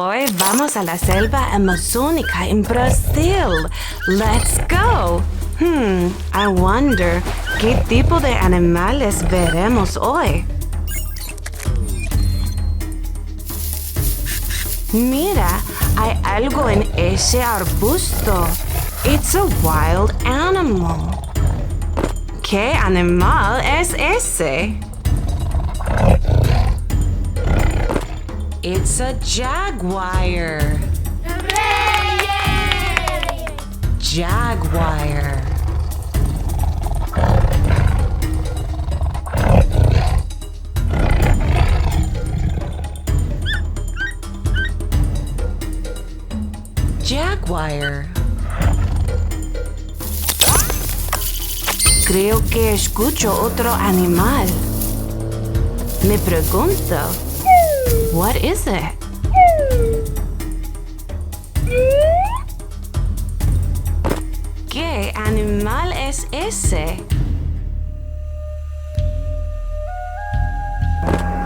Hoy vamos a la selva amazónica en Brasil. Let's go. I wonder, ¿qué tipo de animales veremos hoy? Mira, hay algo en ese arbusto. It's a wild animal. ¿Qué animal es ese? It's a jaguar. Jaguar. Jaguar. Creo que escucho otro animal. Me pregunto, what is it? ¿Qué animal es ese?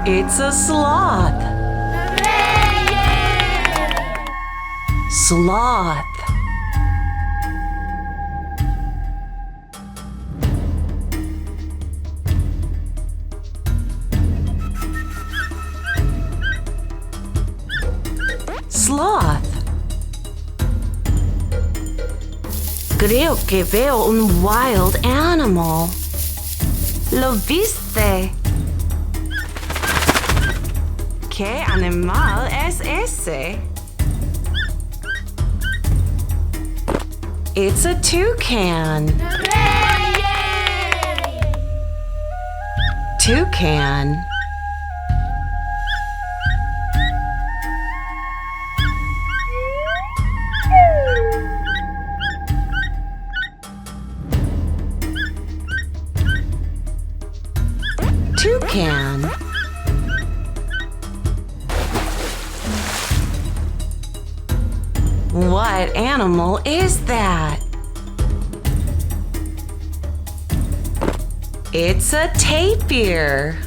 It's a sloth. Sloth. Sloth. Creo que veo un wild animal. ¿Lo viste? ¿Qué animal es ese? It's a toucan. Toucan. Toucan. What animal is that? It's a tapir.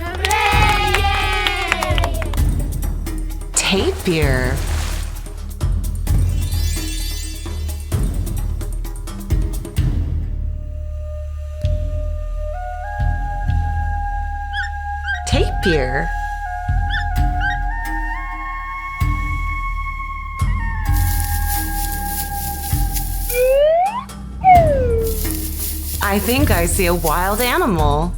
Tapir. Tapir. I think I see a wild animal.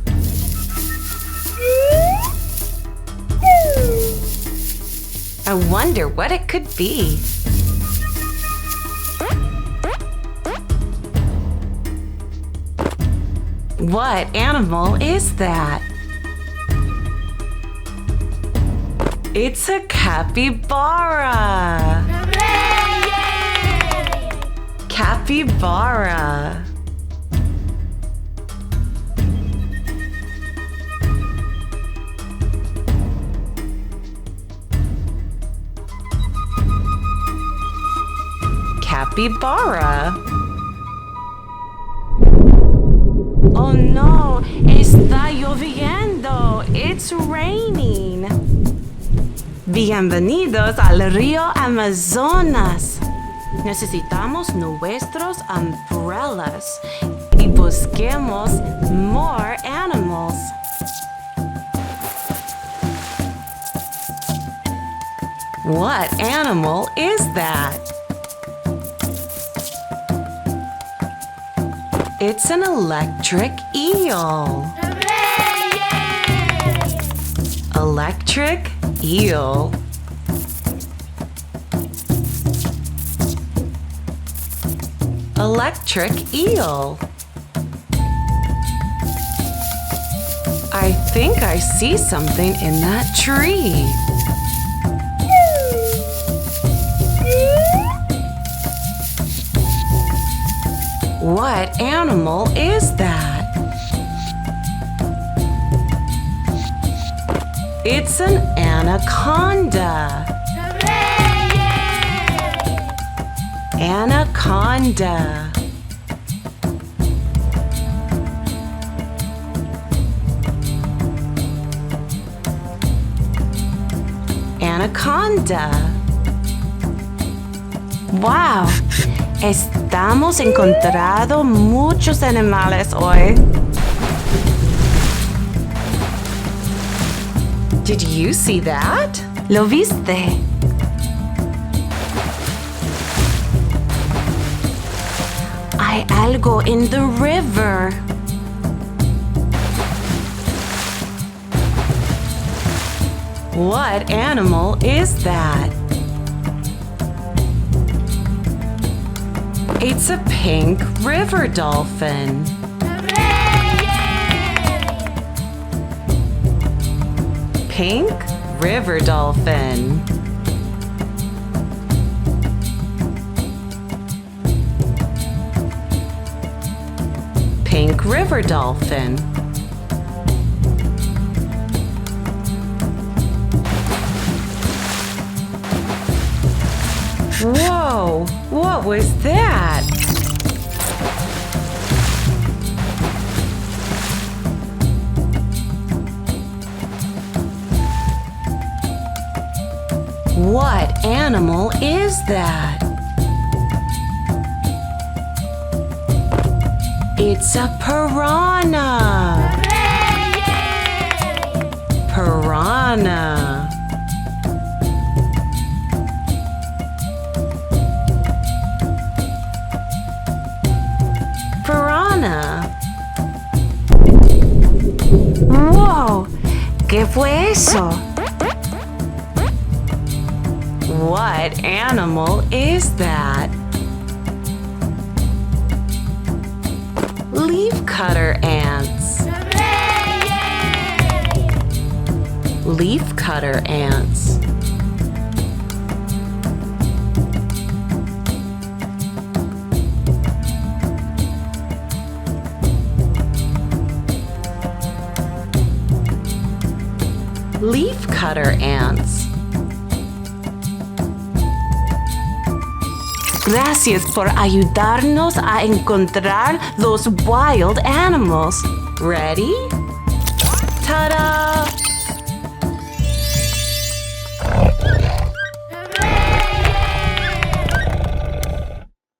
I wonder what it could be. What animal is that? It's a capybara. Capybara. Capybara. Oh no, está lloviendo. It's raining. Bienvenidos al río Amazonas. Necesitamos nuestros umbrellas y busquemos more animals. What animal is that? It's an electric eel. Electric eel. Electric eel. I think I see something in that tree. What animal is that? It's an anaconda. Anaconda. Anaconda. Wow, estamos encontrando muchos animales hoy. Did you see that? ¿Lo viste? Hay algo in the river. What animal is that? It's a pink river dolphin. Pink river dolphin. Pink river dolphin. Whoa, what was that? What animal is that? It's a piranha. Piranha. Piranha. ¡Wow! ¿Qué fue eso? What animal is that? Leafcutter ants. Leafcutter ants. Leafcutter ants. Gracias por ayudarnos a encontrar los wild animals. Ready? Ta-da!